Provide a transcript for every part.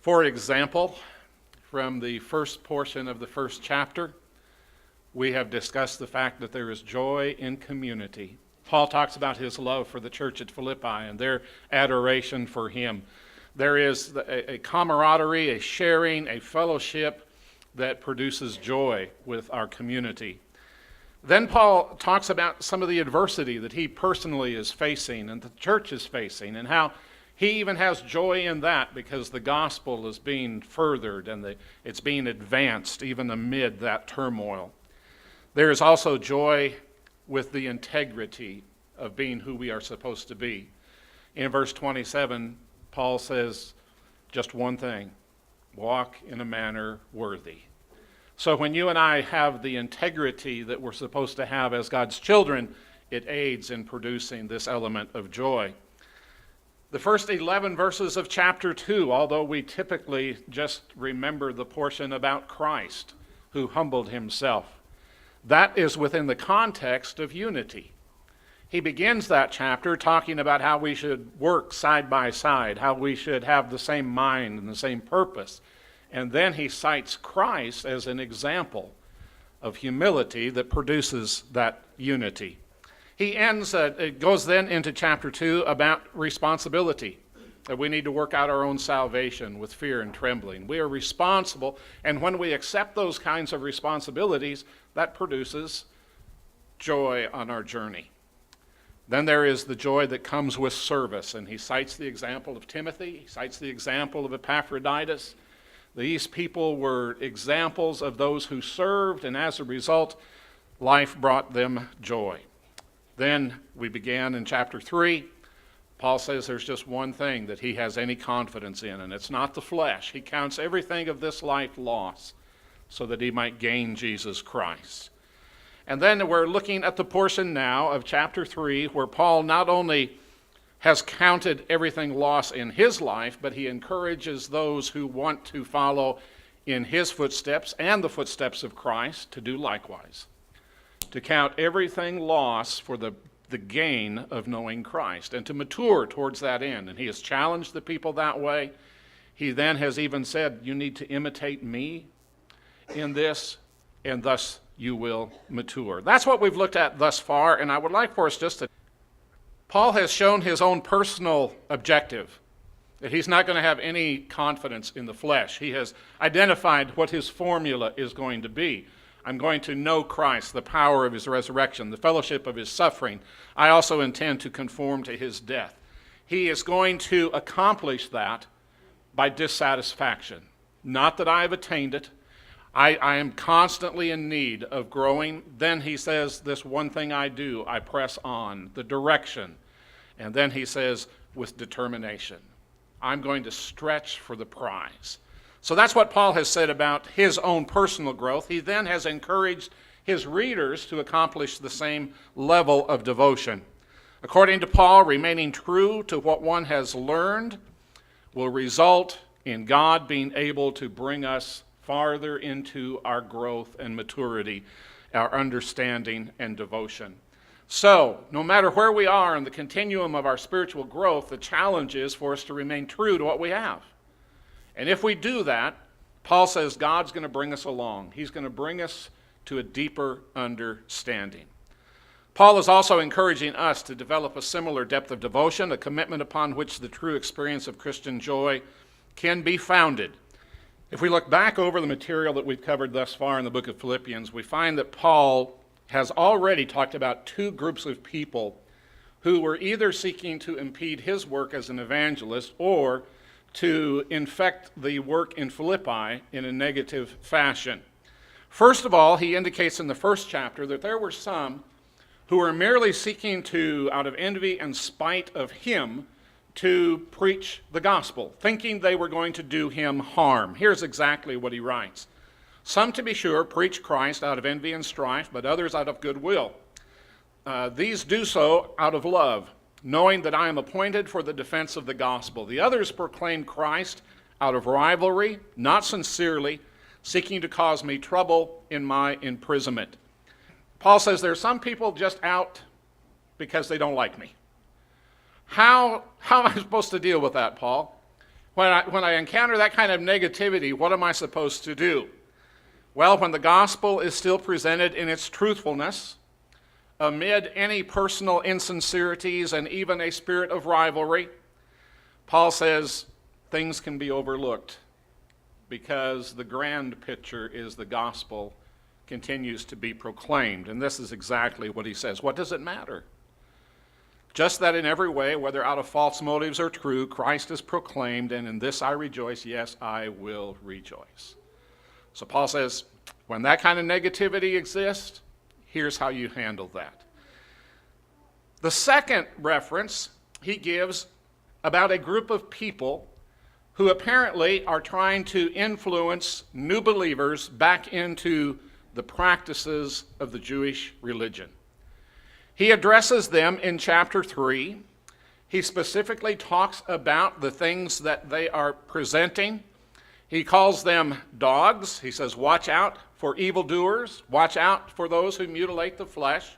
For example, from the first portion of the first chapter, we have discussed the fact that there is joy in community. Paul talks about his love for the church at Philippi and their adoration for him. There is a camaraderie, a sharing, a fellowship that produces joy with our community. Then Paul talks about some of the adversity that he personally is facing and the church is facing, and how he even has joy in that because the gospel is being furthered and it's being advanced even amid that turmoil. There is also joy with the integrity of being who we are supposed to be. In verse 27, Paul says just one thing: walk in a manner worthy. So when you and I have the integrity that we're supposed to have as God's children, it aids in producing this element of joy. The first 11 verses of chapter 2, although we typically just remember the portion about Christ who humbled himself, that is within the context of unity. He begins that chapter talking about how we should work side by side, how we should have the same mind and the same purpose. And then he cites Christ as an example of humility that produces that unity. He it goes then into chapter 2 about responsibility, that we need to work out our own salvation with fear and trembling. We are responsible, and when we accept those kinds of responsibilities, that produces joy on our journey. Then there is the joy that comes with service, and he cites the example of Timothy, he cites the example of Epaphroditus. These people were examples of those who served, and as a result, life brought them joy. Then we began in chapter 3. Paul says there's just one thing that he has any confidence in, and it's not the flesh. He counts everything of this life loss so that he might gain Jesus Christ. And then we're looking at the portion now of chapter 3 where Paul not only has counted everything lost in his life, but he encourages those who want to follow in his footsteps and the footsteps of Christ to do likewise, to count everything lost for the gain of knowing Christ and to mature towards that end. And he has challenged the people that way. He then has even said, you need to imitate me in this, and thus you will mature. That's what we've looked at thus far, and I would like for us just to... Paul has shown his own personal objective, that he's not going to have any confidence in the flesh. He has identified what his formula is going to be. I'm going to know Christ, the power of his resurrection, the fellowship of his suffering. I also intend to conform to his death. He is going to accomplish that by dissatisfaction. Not that I have attained it. I am constantly in need of growing. Then he says, this one thing I do, I press on, the direction. And then he says, with determination, I'm going to stretch for the prize. So that's what Paul has said about his own personal growth. He then has encouraged his readers to accomplish the same level of devotion. According to Paul, remaining true to what one has learned will result in God being able to bring us farther into our growth and maturity, our understanding and devotion. So, no matter where we are in the continuum of our spiritual growth, the challenge is for us to remain true to what we have. And if we do that, Paul says God's going to bring us along. He's going to bring us to a deeper understanding. Paul is also encouraging us to develop a similar depth of devotion, a commitment upon which the true experience of Christian joy can be founded. If we look back over the material that we've covered thus far in the book of Philippians, we find that Paul has already talked about two groups of people who were either seeking to impede his work as an evangelist or to infect the work in Philippi in a negative fashion. First of all, he indicates in the first chapter that there were some who were merely seeking to, out of envy and spite of him, to preach the gospel, thinking they were going to do him harm. Here's exactly what he writes. Some, to be sure, preach Christ out of envy and strife, but others out of goodwill. These do so out of love, knowing that I am appointed for the defense of the gospel. The others proclaim Christ out of rivalry, not sincerely, seeking to cause me trouble in my imprisonment. Paul says there are some people just out because they don't like me. How am I supposed to deal with that, Paul? When I encounter that kind of negativity, what am I supposed to do? Well, when the gospel is still presented in its truthfulness, amid any personal insincerities and even a spirit of rivalry, Paul says things can be overlooked because the grand picture is the gospel continues to be proclaimed. And this is exactly what he says. What does it matter? Just that in every way, whether out of false motives or true, Christ is proclaimed, and in this I rejoice, yes, I will rejoice. So Paul says, when that kind of negativity exists, here's how you handle that. The second reference he gives about a group of people who apparently are trying to influence new believers back into the practices of the Jewish religion. He addresses them in chapter 3. He specifically talks about the things that they are presenting. He calls them dogs. He says, watch out for evildoers. Watch out for those who mutilate the flesh.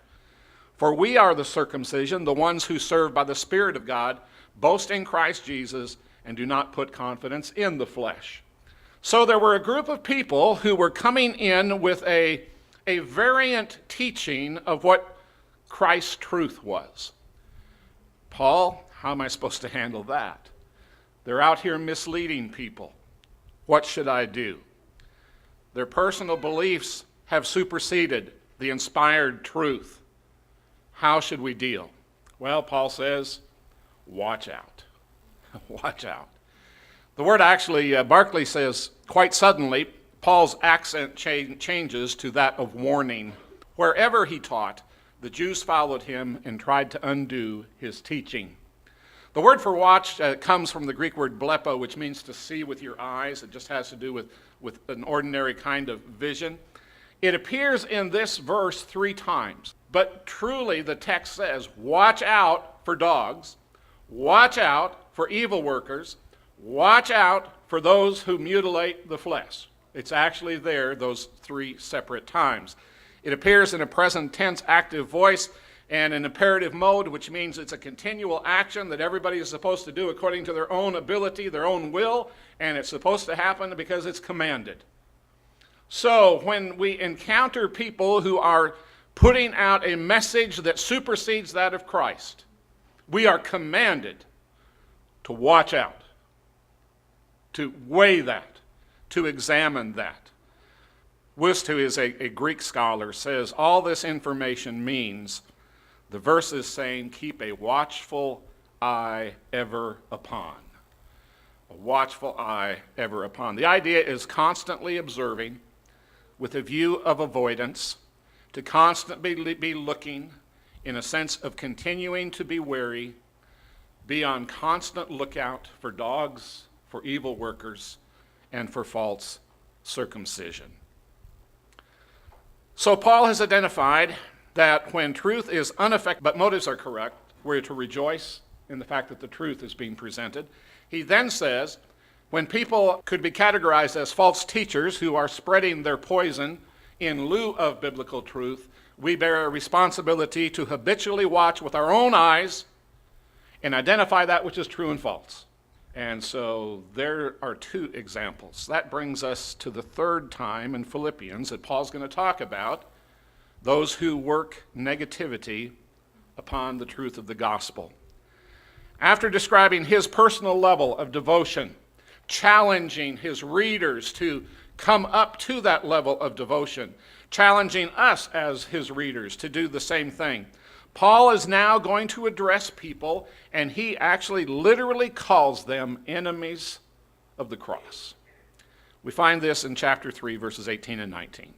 For we are the circumcision, the ones who serve by the Spirit of God, boast in Christ Jesus, and do not put confidence in the flesh. So there were a group of people who were coming in with a variant teaching of what Christ's truth was. Paul, how am I supposed to handle that? They're out here misleading people. What should I do? Their personal beliefs have superseded the inspired truth. How should we deal? Well, Paul says, watch out. Watch out. The word actually, Barclay says, quite suddenly, Paul's accent changes to that of warning. Wherever he taught, the Jews followed him and tried to undo his teaching. The word for watch comes from the Greek word blepo, which means to see with your eyes. It just has to do with an ordinary kind of vision. It appears in this verse 3 times. But truly, the text says, watch out for dogs, watch out for evil workers, watch out for those who mutilate the flesh. It's actually there, those 3 separate times. It appears in a present tense active voice and an imperative mode, which means it's a continual action that everybody is supposed to do according to their own ability, their own will, and it's supposed to happen because it's commanded. So when we encounter people who are putting out a message that supersedes that of Christ, we are commanded to watch out, to weigh that, to examine that. Wust, who is a Greek scholar, says all this information means the verse is saying keep a watchful eye ever upon. A watchful eye ever upon. The idea is constantly observing with a view of avoidance, to constantly be looking in a sense of continuing to be wary, be on constant lookout for dogs, for evil workers, and for false circumcision. So Paul has identified that when truth is unaffected, but motives are correct, we're to rejoice in the fact that the truth is being presented. He then says, when people could be categorized as false teachers who are spreading their poison in lieu of biblical truth, we bear a responsibility to habitually watch with our own eyes and identify that which is true and false. And so there are 2 examples. That brings us to the 3rd time in Philippians that Paul's going to talk about those who work negativity upon the truth of the gospel. After describing his personal level of devotion, challenging his readers to come up to that level of devotion, challenging us as his readers to do the same thing, Paul is now going to address people, and he actually literally calls them enemies of the cross. We find this in chapter 3, verses 18 and 19.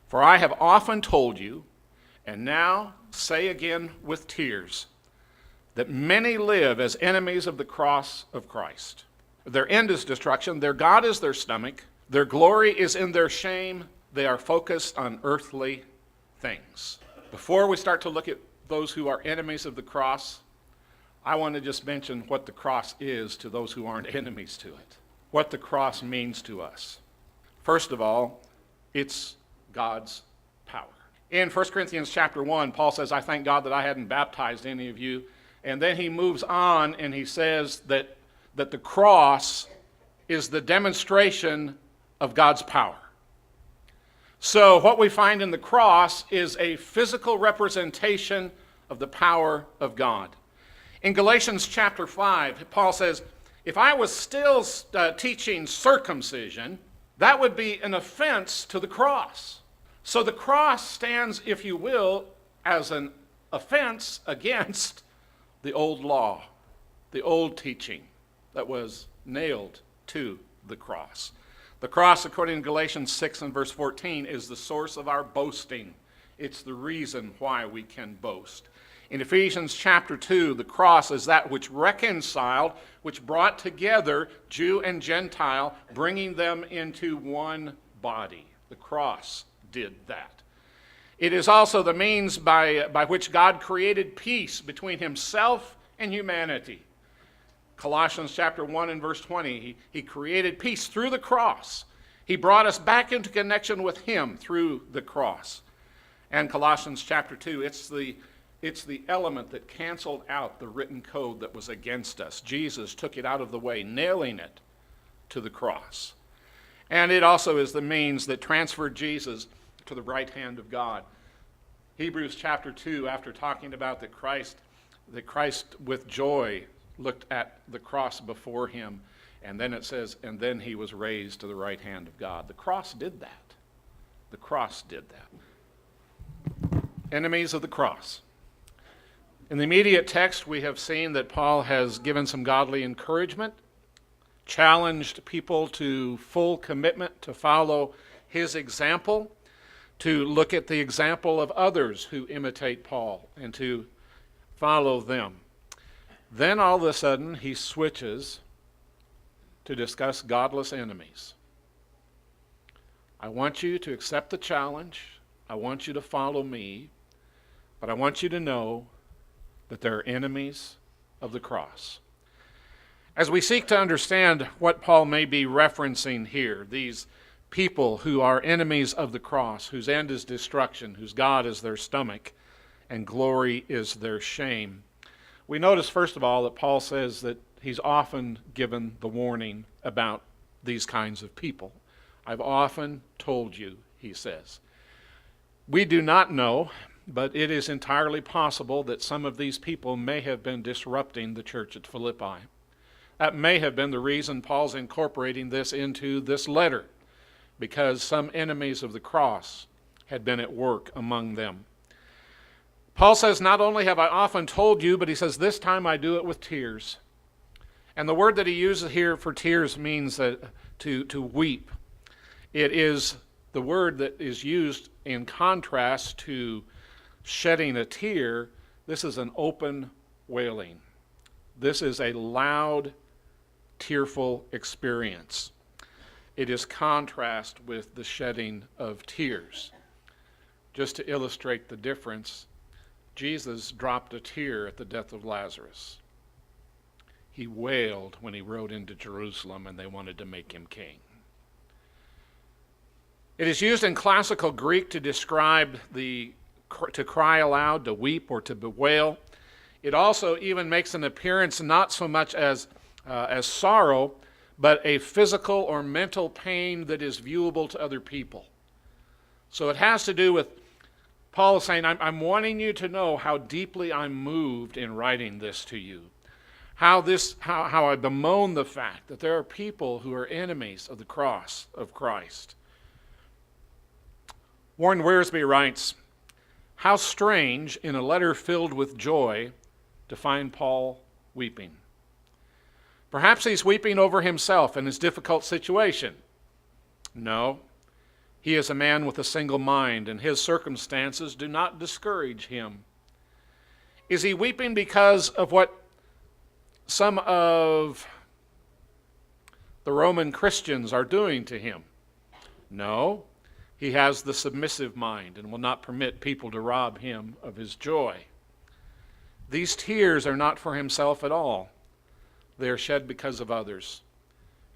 For I have often told you, and now say again with tears, that many live as enemies of the cross of Christ. Their end is destruction, their God is their stomach, their glory is in their shame, they are focused on earthly things. Before we start to look at those who are enemies of the cross, I want to just mention what the cross is to those who aren't enemies to it, what the cross means to us. First of all, it's God's power. In 1 Corinthians chapter 1, Paul says, I thank God that I hadn't baptized any of you. And then he moves on and he says that that the cross is the demonstration of God's power. So what we find in the cross is a physical representation of the power of God. In Galatians chapter 5, Paul says, if I was still teaching circumcision, that would be an offense to the cross. So the cross stands, if you will, as an offense against the old law, the old teaching that was nailed to the cross. The cross, according to Galatians 6 and verse 14, is the source of our boasting. It's the reason why we can boast. In Ephesians chapter 2, the cross is that which reconciled, which brought together Jew and Gentile, bringing them into one body. The cross did that. It is also the means by which God created peace between himself and humanity. Colossians chapter 1 and verse 20, he created peace through the cross. He brought us back into connection with him through the cross. And Colossians chapter 2, it's the element that canceled out the written code that was against us. Jesus took it out of the way, nailing it to the cross. And it also is the means that transferred Jesus to the right hand of God. Hebrews chapter 2, after talking about that Christ with joy looked at the cross before him, and then it says, and then he was raised to the right hand of God. The cross did that. The cross did that. Enemies of the cross. In the immediate text, we have seen that Paul has given some godly encouragement, challenged people to full commitment to follow his example, to look at the example of others who imitate Paul and to follow them. Then all of a sudden, he switches to discuss godless enemies. I want you to accept the challenge. I want you to follow me. But I want you to know that there are enemies of the cross. As we seek to understand what Paul may be referencing here, these people who are enemies of the cross, whose end is destruction, whose God is their stomach, and glory is their shame, we notice, first of all, that Paul says that he's often given the warning about these kinds of people. I've often told you, he says. We do not know, but it is entirely possible that some of these people may have been disrupting the church at Philippi. That may have been the reason Paul's incorporating this into this letter, because some enemies of the cross had been at work among them. Paul says, not only have I often told you, but he says, this time I do it with tears. And the word that he uses here for tears means to weep. It is the word that is used in contrast to shedding a tear. This is an open wailing. This is a loud, tearful experience. It is contrast with the shedding of tears. Just to illustrate the difference, Jesus dropped a tear at the death of Lazarus. He wailed when he rode into Jerusalem and they wanted to make him king. It is used in classical Greek to describe to cry aloud, to weep, or to bewail. It also even makes an appearance not so much as sorrow, but a physical or mental pain that is viewable to other people. So it has to do with Paul is saying, I'm wanting you to know how deeply I'm moved in writing this to you. How I bemoan the fact that there are people who are enemies of the cross of Christ. Warren Wiersbe writes, how strange in a letter filled with joy to find Paul weeping. Perhaps he's weeping over himself and his difficult situation. No. He is a man with a single mind, and his circumstances do not discourage him. Is he weeping because of what some of the Roman Christians are doing to him? No. He has the submissive mind and will not permit people to rob him of his joy. These tears are not for himself at all. They are shed because of others.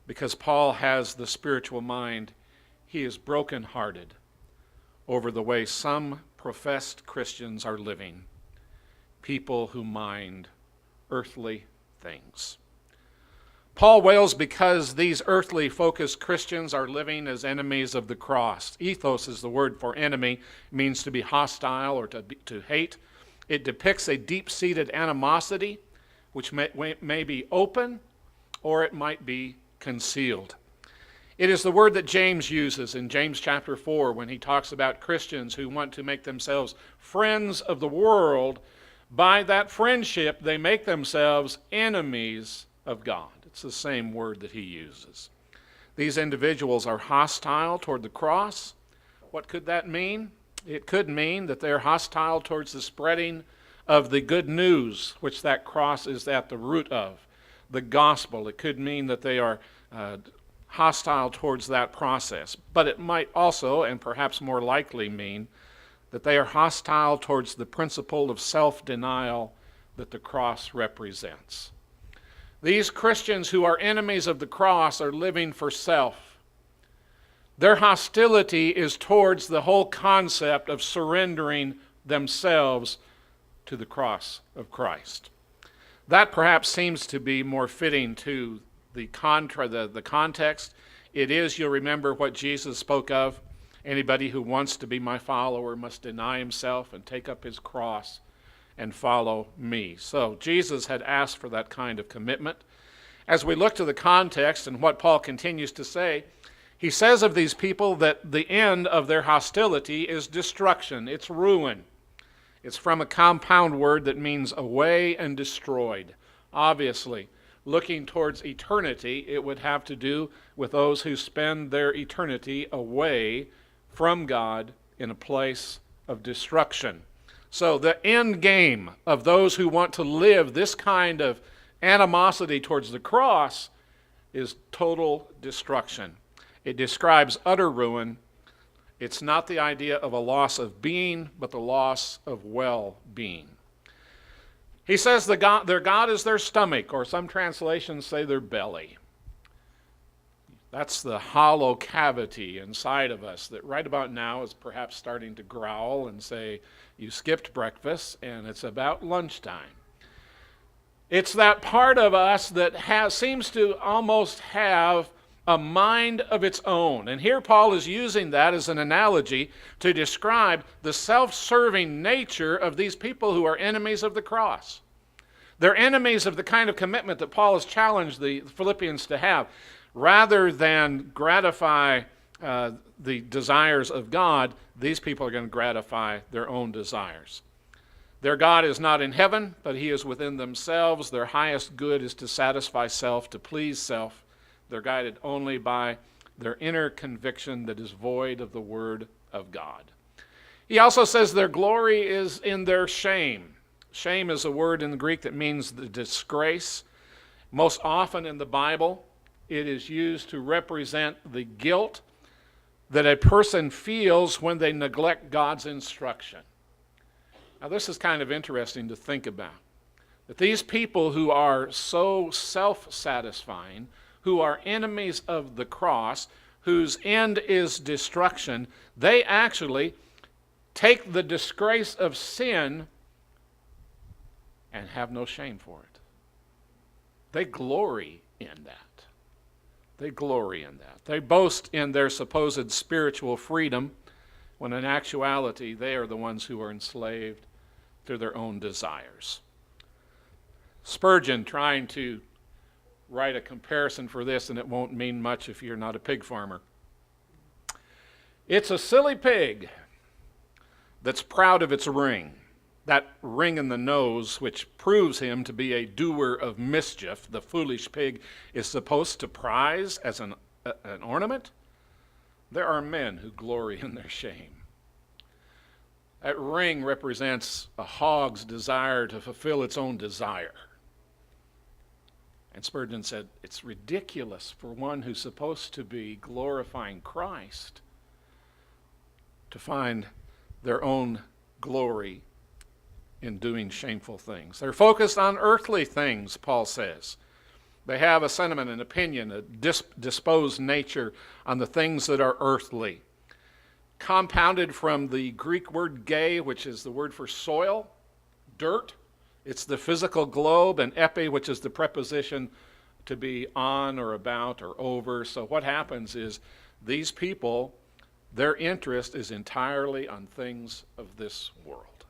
Because Paul has the spiritual mind, he is brokenhearted over the way some professed Christians are living, people who mind earthly things. Paul wails because these earthly focused Christians are living as enemies of the cross. Ethos is the word for enemy. It means to be hostile or to hate. It depicts a deep-seated animosity which may be open or it might be concealed. It is the word that James uses in James chapter 4 when he talks about Christians who want to make themselves friends of the world. By that friendship, they make themselves enemies of God. It's the same word that he uses. These individuals are hostile toward the cross. What could that mean? It could mean that they're hostile towards the spreading of the good news, which that cross is at the root of, the gospel. It could mean that they are hostile towards that process. But it might also, and perhaps more likely, mean that they are hostile towards the principle of self-denial that the cross represents. These Christians who are enemies of the cross are living for self. Their hostility is towards the whole concept of surrendering themselves to the cross of Christ. That perhaps seems to be more fitting to the context. It is, you'll remember what Jesus spoke of. Anybody who wants to be my follower must deny himself and take up his cross and follow me. So Jesus had asked for that kind of commitment. As we look to the context and what Paul continues to say, he says of these people that the end of their hostility is destruction. It's ruin. It's from a compound word that means away and destroyed. Obviously, looking towards eternity, it would have to do with those who spend their eternity away from God in a place of destruction. So the end game of those who want to live this kind of animosity towards the cross is total destruction. It describes utter ruin. It's not the idea of a loss of being, but the loss of well-being. He says their God is their stomach, or some translations say their belly. That's the hollow cavity inside of us that right about now is perhaps starting to growl and say, you skipped breakfast and it's about lunchtime. It's that part of us that seems to almost have a mind of its own. And here Paul is using that as an analogy to describe the self-serving nature of these people who are enemies of the cross. They're enemies of the kind of commitment that Paul has challenged the Philippians to have. Rather than gratify the desires of God, these people are going to gratify their own desires. Their God is not in heaven, but he is within themselves. Their highest good is to satisfy self, to please self. They're guided only by their inner conviction that is void of the Word of God. He also says their glory is in their shame. Shame is a word in the Greek that means the disgrace. Most often in the Bible, it is used to represent the guilt that a person feels when they neglect God's instruction. Now, this is kind of interesting to think about. That these people who are so self-satisfying, who are enemies of the cross, whose end is destruction, they actually take the disgrace of sin and have no shame for it. They glory in that. They glory in that. They boast in their supposed spiritual freedom, when in actuality they are the ones who are enslaved to their own desires. Spurgeon, trying to write a comparison for this, and it won't mean much if you're not a pig farmer. It's a silly pig that's proud of its ring. That ring in the nose, which proves him to be a doer of mischief, the foolish pig is supposed to prize as an ornament. There are men who glory in their shame. That ring represents a hog's desire to fulfill its own desire. And Spurgeon said, it's ridiculous for one who's supposed to be glorifying Christ to find their own glory in doing shameful things. They're focused on earthly things, Paul says. They have a sentiment, an opinion, a disposed nature on the things that are earthly. Compounded from the Greek word "gay," which is the word for soil, dirt. It's the physical globe, and epi, which is the preposition to be on or about or over. So what happens is these people, their interest is entirely on things of this world.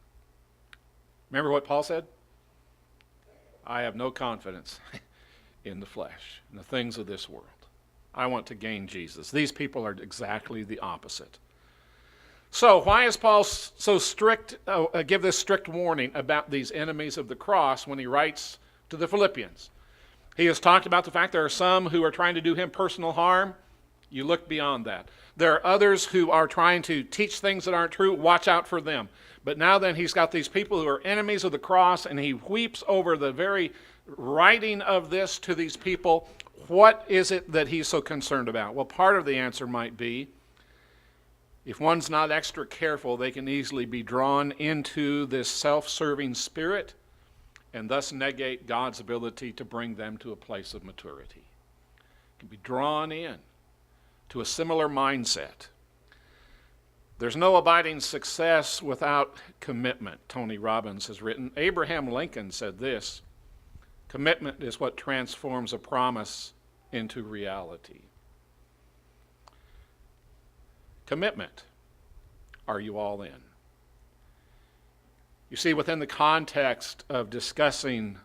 Remember what Paul said? I have no confidence in the flesh, in the things of this world. I want to gain Jesus. These people are exactly the opposite. So why is Paul so strict, give this strict warning about these enemies of the cross when he writes to the Philippians? He has talked about the fact there are some who are trying to do him personal harm. You look beyond that. There are others who are trying to teach things that aren't true. Watch out for them. But now then he's got these people who are enemies of the cross, and he weeps over the very writing of this to these people. What is it that he's so concerned about? Well, part of the answer might be, if one's not extra careful, they can easily be drawn into this self-serving spirit and thus negate God's ability to bring them to a place of maturity. Can be drawn in to a similar mindset. There's no abiding success without commitment, Tony Robbins has written. Abraham Lincoln said this: commitment is what transforms a promise into reality. Commitment. Are you all in? You see, within the context of discussing